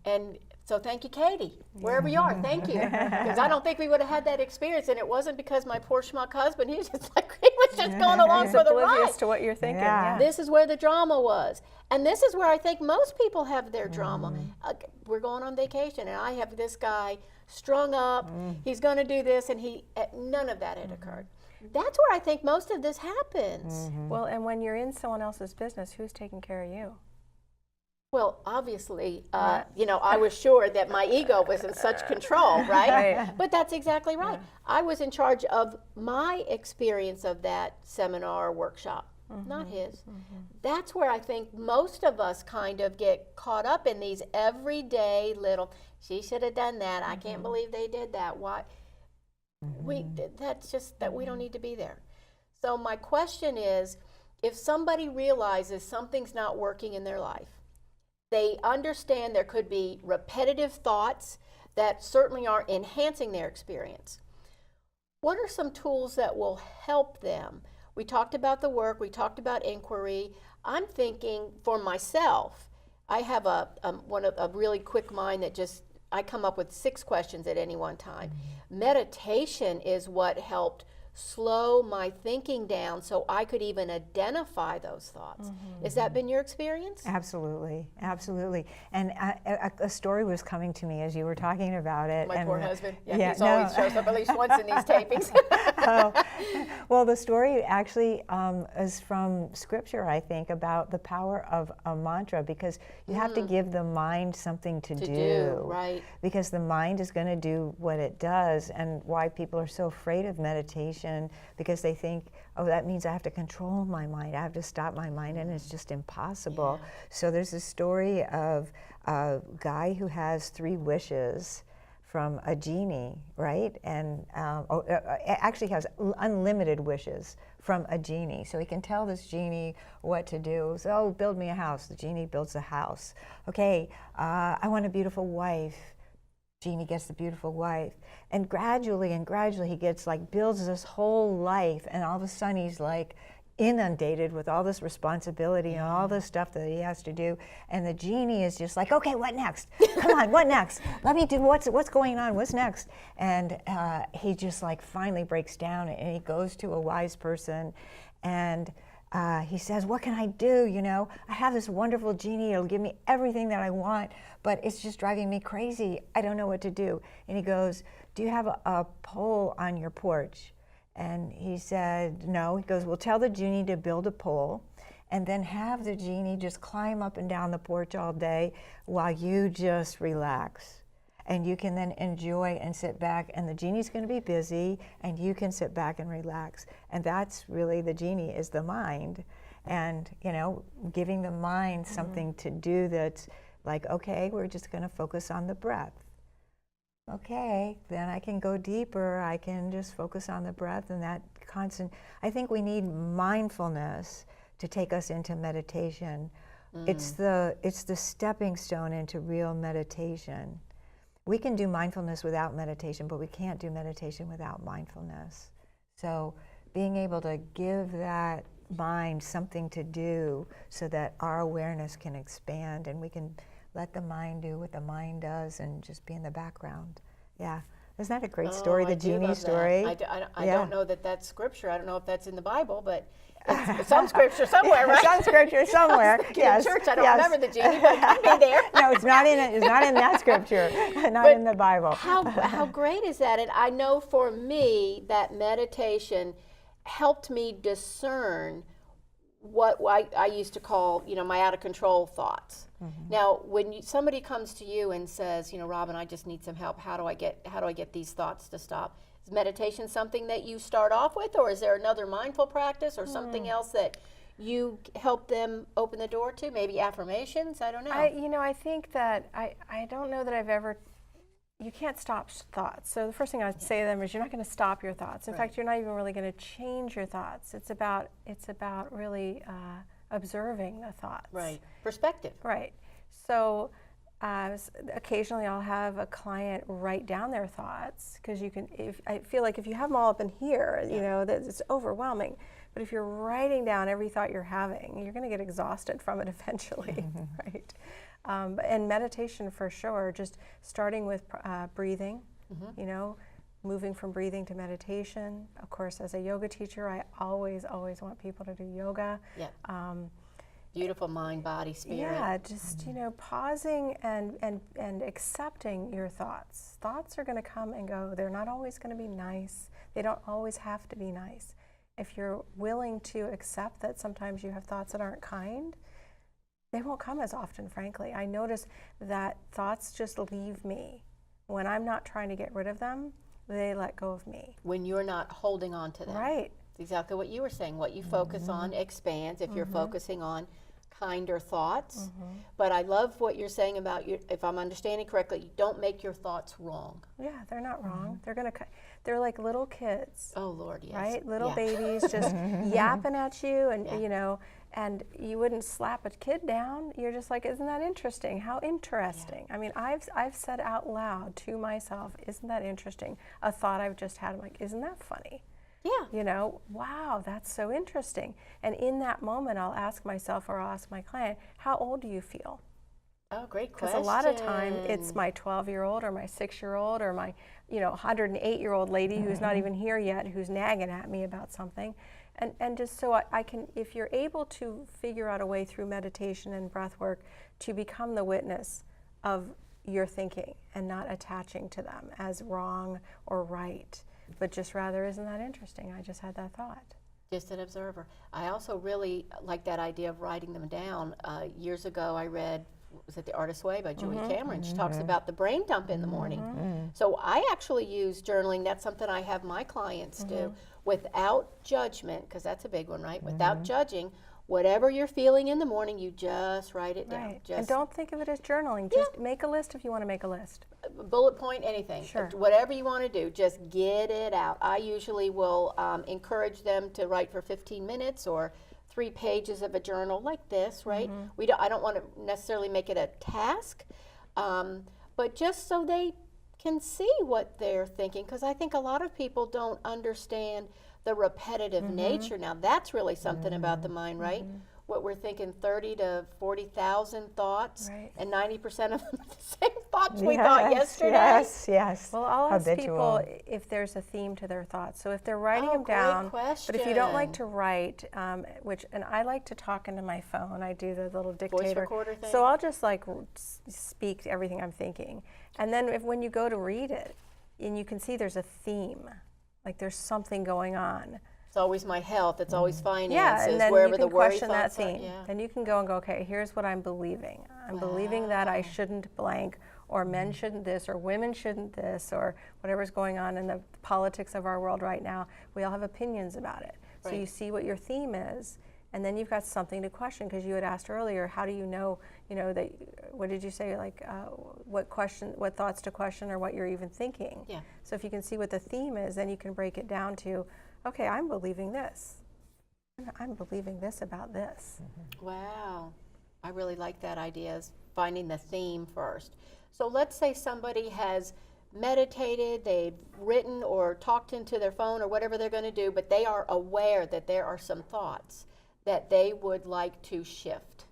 And so thank you, Katie, wherever you are, thank you. Because I don't think we would have had that experience, and it wasn't because my poor schmuck husband, he was just going along for the ride. Oblivious to what you're thinking. Yeah. This is where the drama was. And this is where I think most people have their drama. We're going on vacation, and I have this guy strung up, he's going to do this, and none of that had occurred. That's where I think most of this happens. Well, and when you're in someone else's business, who's taking care of you? Well, obviously, I was sure that my ego was in such control, right? But that's exactly right. I was in charge of my experience of that seminar or workshop, not his. That's where I think most of us kind of get caught up in these everyday little, she should have done that. I can't believe they did that. Why? That's just that we don't need to be there. So my question is, if somebody realizes something's not working in their life, they understand there could be repetitive thoughts that certainly are enhancing their experience. What are some tools that will help them? We talked about the work, we talked about inquiry. I'm thinking for myself, I have a really quick mind that I come up with 6 questions at any one time. Meditation is what helped slow my thinking down so I could even identify those thoughts. Has that been your experience? Absolutely, absolutely. And a story was coming to me as you were talking about it. My poor husband. Yeah, he always shows up at least once in these tapings. Well, the story actually is from Scripture, I think, about the power of a mantra, because you have to give the mind something to do. Right. Because the mind is going to do what it does, and why people are so afraid of meditation, because they think, oh, that means I have to control my mind, I have to stop my mind, and it's just impossible. So there's a story of a guy who has 3 wishes from a genie, right? And actually has unlimited wishes from a genie. So he can tell this genie what to do. So, oh, build me a house. The genie builds a house. Okay, I want a beautiful wife. Genie gets the beautiful wife. And gradually he gets like, builds this whole life, and all of a sudden he's like inundated with all this responsibility and all this stuff that he has to do. And the genie is just like, okay, what next? Come on, what next? Let me do, what's going on? What's next? And he just like finally breaks down, and he goes to a wise person, and he says, what can I do? You know, I have this wonderful genie. It'll give me everything that I want, but it's just driving me crazy. I don't know what to do. And he goes, do you have a pole on your porch? And he said, no. He goes, well, tell the genie to build a pole, and then have the genie just climb up and down the porch all day while you just relax. And you can then enjoy and sit back, and the genie's going to be busy, and you can sit back and relax. And that's really, the genie is the mind. And, you know, giving the mind something to do that's like, okay, we're just going to focus on the breath. Okay, then I can go deeper. I can just focus on the breath, and that constant. I think we need mindfulness to take us into meditation. It's the stepping stone into real meditation. We can do mindfulness without meditation, but we can't do meditation without mindfulness. So being able to give that mind something to do so that our awareness can expand, and we can let the mind do what the mind does and just be in the background. Yeah. Isn't that a great story, the genie story? I don't know that that's scripture. I don't know if that's in the Bible, but it's some scripture somewhere, right? Some scripture somewhere. Yes. In church, I don't remember the genie, but it could be there. No, it's not in that scripture, not But in the Bible. How great is that? And I know for me that meditation helped me discern what I used to call, you know, my out of control thoughts. Now, when somebody comes to you and says, you know, Robin, I just need some help. How do I get these thoughts to stop? Is meditation something that you start off with, or is there another mindful practice or something else that you help them open the door to? Maybe affirmations? I don't know. I think that I don't know that I've ever. You can't stop thoughts. So the first thing I would say to them is, you're not going to stop your thoughts. In fact, you're not even really going to change your thoughts. It's about really observing the thoughts. Right. Perspective. Right. So occasionally I'll have a client write down their thoughts, because I feel like if you have them all up in here, you know, that it's overwhelming. But if you're writing down every thought you're having, you're going to get exhausted from it eventually, right? And meditation for sure, just starting with breathing, you know, moving from breathing to meditation. Of course, as a yoga teacher, I always want people to do yoga. Yeah. Beautiful mind, body, spirit. Yeah, just, you know, pausing and accepting your thoughts. Thoughts are going to come and go. They're not always going to be nice. They don't always have to be nice. If you're willing to accept that sometimes you have thoughts that aren't kind, they won't come as often, frankly. I notice that thoughts just leave me. When I'm not trying to get rid of them, they let go of me. When you're not holding on to them. Right. Exactly what you were saying. What you focus on expands if you're focusing on kinder thoughts. But I love what you're saying about, if I'm understanding correctly, you don't make your thoughts wrong. Yeah, they're not wrong. They're like little kids. Oh, Lord, yes. Right? Little babies just yapping at you, and you know, and you wouldn't slap a kid down. You're just like, isn't that interesting? How interesting. I mean, I've said out loud to myself, isn't that interesting? A thought I've just had, I'm like, isn't that funny? Yeah. You know, wow, that's so interesting. And in that moment, I'll ask myself, or I'll ask my client, how old do you feel? Oh, great question. Because a lot of time it's my 12-year-old or my 6-year-old or my, you know, 108-year-old lady who's not even here yet, who's nagging at me about something. And just so I can, if you're able to figure out a way through meditation and breath work to become the witness of your thinking and not attaching to them as wrong or right, but just rather, isn't that interesting? I just had that thought. Just an observer. I also really like that idea of writing them down. Years ago, I read, was it The Artist's Way by Julie Cameron? She talks about the brain dump in the morning. So I actually use journaling. That's something I have my clients do without judgment, because that's a big one, right? Without judging. Whatever you're feeling in the morning, you just write it down. Right. And don't think of it as journaling. Just make a list if you want to make a list. Bullet point, anything. Sure. Whatever you want to do, just get it out. I usually will encourage them to write for 15 minutes or 3 pages of a journal like this, right? I don't want to necessarily make it a task, but just so they can see what they're thinking, because I think a lot of people don't understand the repetitive nature. Now that's really something about the mind, right? What we're thinking, 30 to 40,000 thoughts, Right. and 90% of them are the same thoughts we thought yesterday. Yes. Well, I'll ask Habitual. people if there's a theme to their thoughts. So if they're writing Oh, them great down, question. but if you don't like to write, and I like to talk into my phone, I do the little dictator. recorder thing? So I'll just like speak everything I'm thinking, and then when you go to read it, and you can see there's a theme, like there's something going on. It's always my health. It's always finances. Yeah, and then wherever you can the worry question that thoughts are. theme. Yeah. Then you can go and go, okay, here's what I'm believing. I'm believing that I shouldn't blank, or men shouldn't this, or women shouldn't this, or whatever's going on in the politics of our world right now. We all have opinions about it. So Right. you see what your theme is, and then you've got something to question, because you had asked earlier, how do you know that, what did you say, like what thoughts to question, or what you're even thinking. Yeah. So if you can see what the theme is, then you can break it down to, okay, I'm believing this. I'm believing this about this. Wow. I really like that idea, is finding the theme first. So let's say somebody has meditated, they've written or talked into their phone or whatever they're going to do, but they are aware that there are some thoughts that they would like to shift.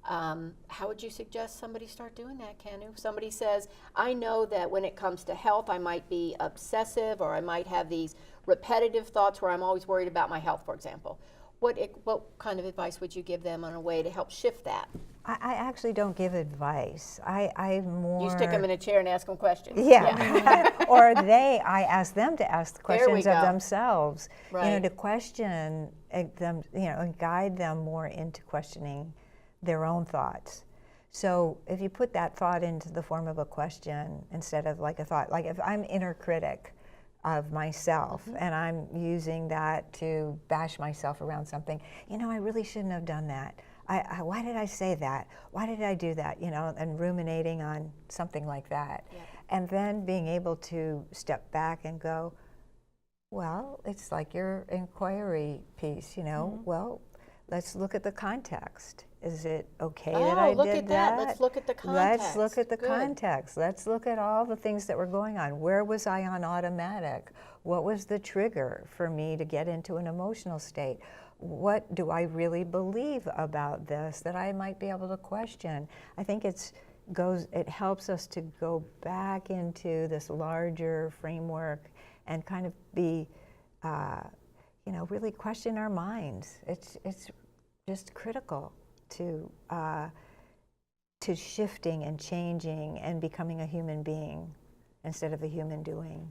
How would you suggest somebody start doing that, Kanu? Somebody says, I know that when it comes to health, I might be obsessive, or I might have these repetitive thoughts where I'm always worried about my health, for example. What kind of advice would you give them on a way to help shift that? I actually don't give advice. I more... You stick them in a chair and ask them questions. Yeah. Or I ask them to ask the There we questions of go. themselves. Right. To question them, and guide them more into questioning their own thoughts. So if you put that thought into the form of a question instead of like a thought, like if I'm inner critic of myself and I'm using that to bash myself around something, I really shouldn't have done that. Why did I say that? Why did I do that? And ruminating on something like that. Yeah. And then being able to step back and go, well, it's like your inquiry piece, well, let's look at the context. Is it okay that I did that? Look at that. Let's look at the context. Let's look at the Good. context. Let's look at all the things that were going on. Where was I on automatic? What was the trigger for me to get into an emotional state? What do I really believe about this that I might be able to question? I think it helps us to go back into this larger framework and kind of be, really question our minds. It's just critical to shifting and changing and becoming a human being instead of a human doing.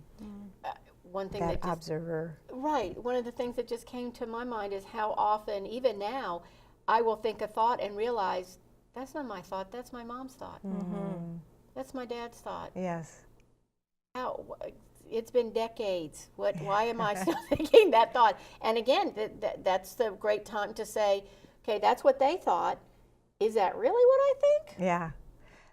One thing that that observer. Right. One of the things that just came to my mind is how often, even now, I will think a thought and realize that's not my thought. That's my mom's thought. That's my dad's thought. Yes. It's been decades. Why am I still thinking that thought? And again, that's the great time to say, okay, that's what they thought. Is that really what I think? Yeah.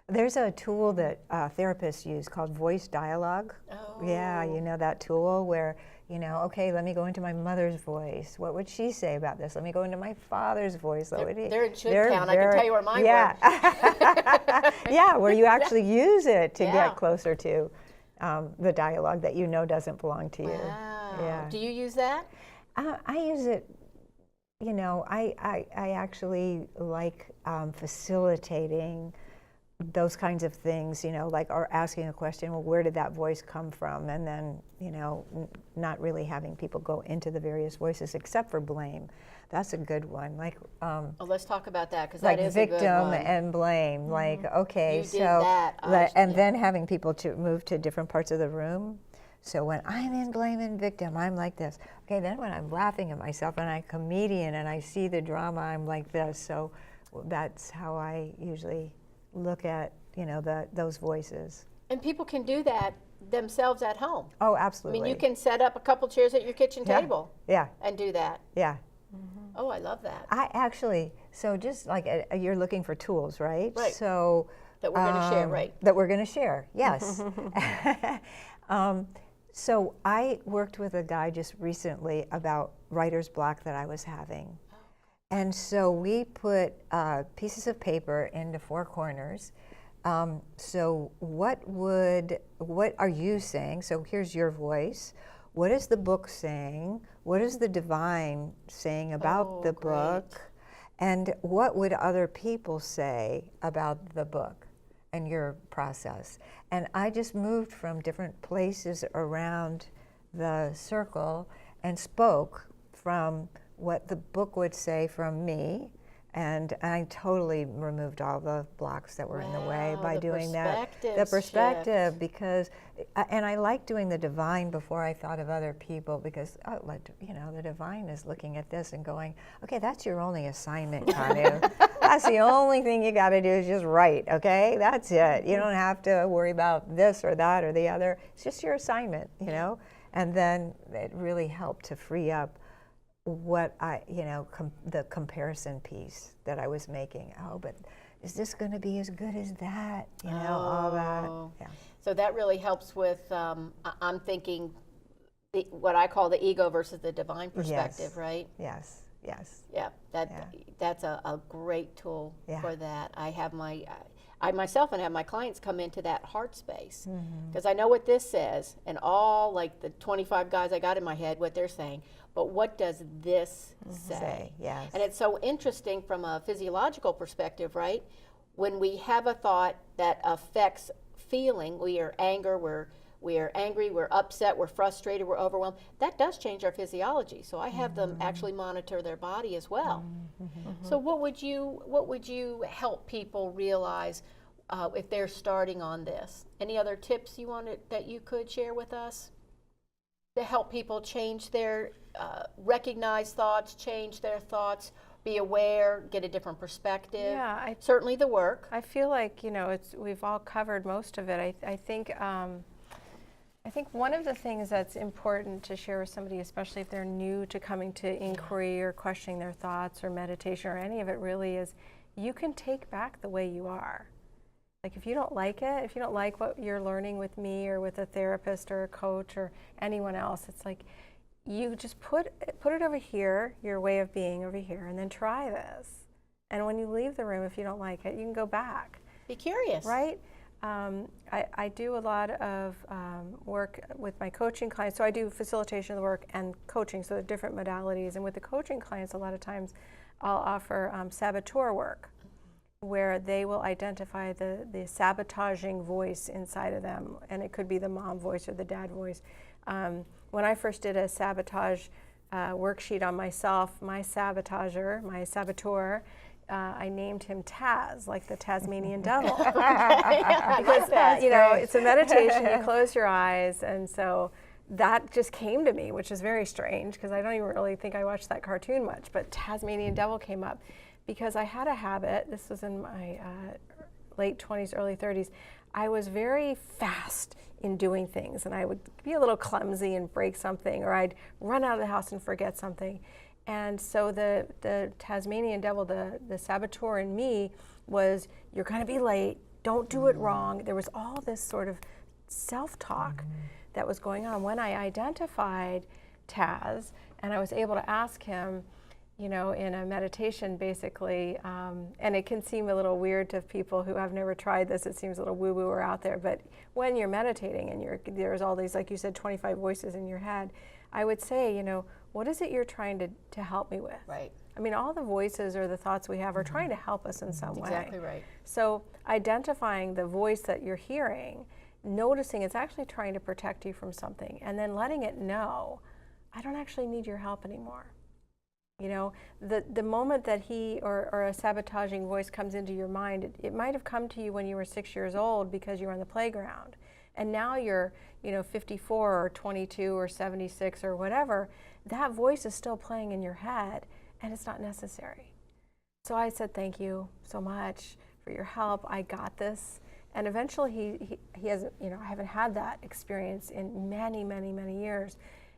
There's a tool that therapists use called voice dialogue. Oh. Yeah, that tool where, okay, let me go into my mother's voice. What would she say about this? Let me go into my father's voice. They're in should count. I can tell you where mine were. Yeah, where you actually use it to Yeah. get closer to the dialogue that doesn't belong to you. Wow. Yeah. Do you use that? I use it, I actually like facilitating those kinds of things, like, or asking a question, well, where did that voice come from? And then, not really having people go into the various voices except for blame. That's a good one. Like, Let's talk about that, because like that is a good victim one. and blame. Like, okay, You did so, that. and then having people to move to different parts of the room. So when I'm in blame and victim, I'm like this. Okay, then when I'm laughing at myself and I'm a comedian and I see the drama, I'm like this. So that's how I usually look at, those voices. And people can do that themselves at home. Oh, I absolutely. mean, you can set up a couple chairs at your kitchen Yeah. table Yeah, and do that. yeah. Oh, I love that. I actually, so just like you're looking for tools, right? Right. So That we're going to share, right? That we're going to share, yes. So I worked with a guy just recently about writer's block that I was having. And so we put pieces of paper into 4 corners So what are you saying? So here's your voice. What is the book saying? What is the divine saying about the book? And what would other people say about the book and your process? And I just moved from different places around the circle and spoke from what the book would say from me. And I totally removed all the blocks that were in the way by doing that. The perspective shift. Because, and I like doing the divine before I thought of other people, because, the divine is looking at this and going, okay, that's your only assignment, Kanu. That's the only thing you got to do is just write, okay? That's it. You don't have to worry about this or that or the other. It's just your assignment, And then it really helped to free up what the comparison piece that I was making. Oh, but is this going to be as good as that? All that. Yeah. So that really helps with, I'm thinking, what I call the ego versus the divine perspective, yes. right? Yes, yes. Yeah, that's a great tool yeah. for that. I myself have my clients come into that heart space, because I know what this says, and all like the 25 guys I got in my head, what they're saying. But what does this say? Yes. And it's so interesting from a physiological perspective, right? When we have a thought that affects feeling, we are angry, we're upset, we're frustrated, we're overwhelmed. That does change our physiology. So I have them actually monitor their body as well. So what would you help people realize if they're starting on this? Any other tips that you could share with us to help people change their recognize thoughts, change their thoughts, be aware, get a different perspective? Yeah, certainly the work. I feel like we've all covered most of it. I think one of the things that's important to share with somebody, especially if they're new to coming to inquiry or questioning their thoughts or meditation or any of it, really is you can take back the way you are. Like if you don't like it, if you don't like what you're learning with me or with a therapist or a coach or anyone else, it's like you just put it over here, your way of being over here, and then try this. And when you leave the room, if you don't like it, you can go back. Be curious. Right? I do a lot of work with my coaching clients. So I do facilitation of the work and coaching, so the different modalities. And with the coaching clients, a lot of times I'll offer saboteur work, where they will identify the sabotaging voice inside of them. And it could be the mom voice or the dad voice. When I first did a sabotage worksheet on myself, my sabotager, my saboteur, I named him Taz, like the Tasmanian devil. Because it's a meditation, you close your eyes, and so that just came to me, which is very strange because I don't even really think I watched that cartoon much, but Tasmanian devil came up because I had a habit, this was in my late 20s, early 30s, I was very fast in doing things, and I would be a little clumsy and break something, or I'd run out of the house and forget something. And so the Tasmanian devil, the saboteur in me was, you're gonna be late, don't do it wrong. There was all this sort of self-talk that was going on. When I identified Taz, and I was able to ask him, in a meditation basically, and it can seem a little weird to people who have never tried this, it seems a little woo-woo or out there, but when you're meditating and there's all these, like you said, 25 voices in your head, I would say, what is it you're trying to help me with? Right. I mean, all the voices or the thoughts we have are trying to help us in some way. Exactly right. So identifying the voice that you're hearing, noticing it's actually trying to protect you from something, and then letting it know, I don't actually need your help anymore. The moment that he or a sabotaging voice comes into your mind, it might have come to you when you were 6 years old because you were on the playground. And now you're, 54 or 22 or 76 or whatever, that voice is still playing in your head, and it's not necessary. So I said, thank you so much for your help. I got this. And eventually he hasn't, I haven't had that experience in many, many, many years.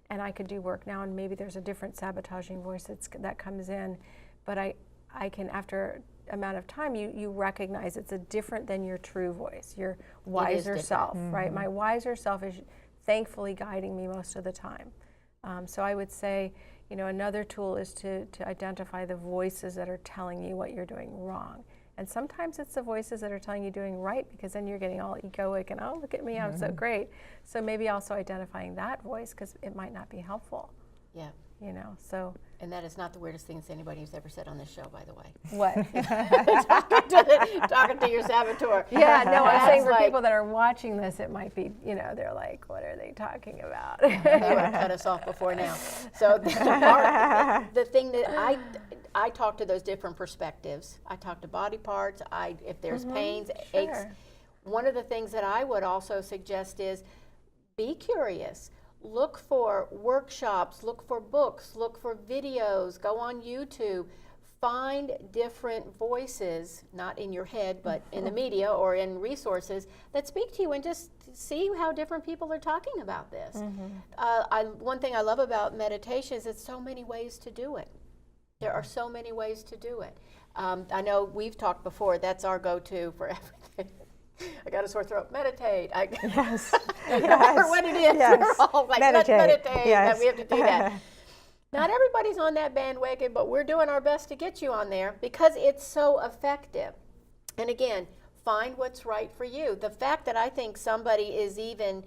And I could do work now, and maybe there's a different sabotaging voice that comes in. But I can, after amount of time, you recognize it's a different than your true voice, your wiser self, right? My wiser self is thankfully guiding me most of the time. So I would say, another tool is to identify the voices that are telling you what you're doing wrong. And sometimes it's the voices that are telling you doing right, because then you're getting all egoic and, oh, look at me, I'm so great. So maybe also identifying that voice, because it might not be helpful. Yeah. You know, so. And that is not the weirdest thing anybody who's ever said on this show, by the way. What? talking to your saboteur. Yeah, no, I'm saying for like, people that are watching this, it might be, you know, they're like, what are they talking about? They would have cut us off before now. So the thing that I talk to those different perspectives. I talk to body parts. If there's pains, aches. One of the things that I would also suggest is be curious. Look for workshops, look for books, look for videos, go on YouTube, find different voices, not in your head, but in the media or in resources that speak to you, and just see how different people are talking about this. One thing I love about meditation is it's so many ways to do it. There are so many ways to do it. I know we've talked before, that's our go-to for everything. I got a sore throat. Meditate. Yes. No matter what it is, we're all like, let's meditate. Yes. We have to do that. Not everybody's on that bandwagon, but we're doing our best to get you on there because it's so effective. And again, find what's right for you. The fact that I think somebody is even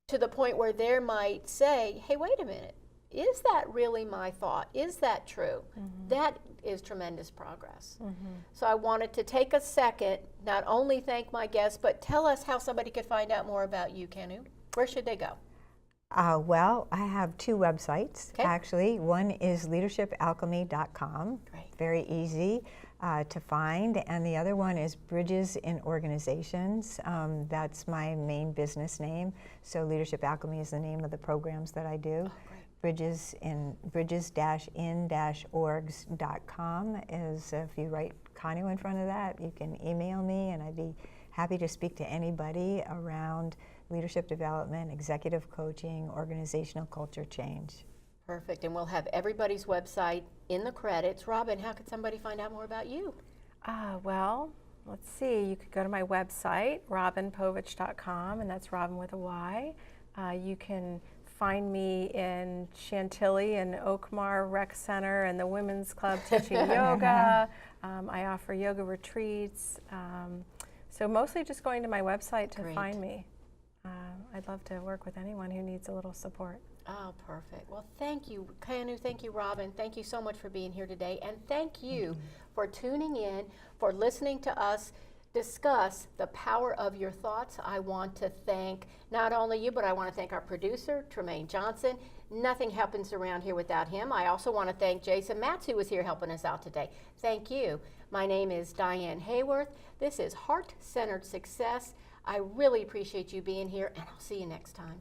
to the point where they might say, hey, wait a minute. Is that really my thought? Is that true? That is tremendous progress. So I wanted to take a second, not only thank my guests, but tell us how somebody could find out more about you, Kanu. Where should they go? Well, I have two websites, actually. One is leadershipalchemy.com. Great. Very easy to find. And the other one is Bridges in Organizations. That's my main business name. So Leadership Alchemy is the name of the programs that I do. Bridges-in-orgs.com is, if you write Kanu in front of that, you can email me, and I'd be happy to speak to anybody around leadership development, executive coaching, organizational culture change. Perfect, and we'll have everybody's website in the credits. Robin, how could somebody find out more about you? Well, let's see. You could go to my website, robinpovich.com, and that's Robin with a Y. You can find me in Chantilly and Oakmar Rec Center and the Women's Club teaching yoga. I offer yoga retreats. So mostly just going to my website to find me. I'd love to work with anyone who needs a little support. Oh, perfect. Well, thank you, Kanu. Thank you, Robin. Thank you so much for being here today. And thank you for tuning in, for listening to us discuss the power of your thoughts. I want to thank not only you, but I want to thank our producer, Tremaine Johnson. Nothing happens around here without him. I also want to thank Jason Matz, who was here helping us out today. Thank you. My name is Diane Haworth. This is Heart-Centered Success. I really appreciate you being here, and I'll see you next time.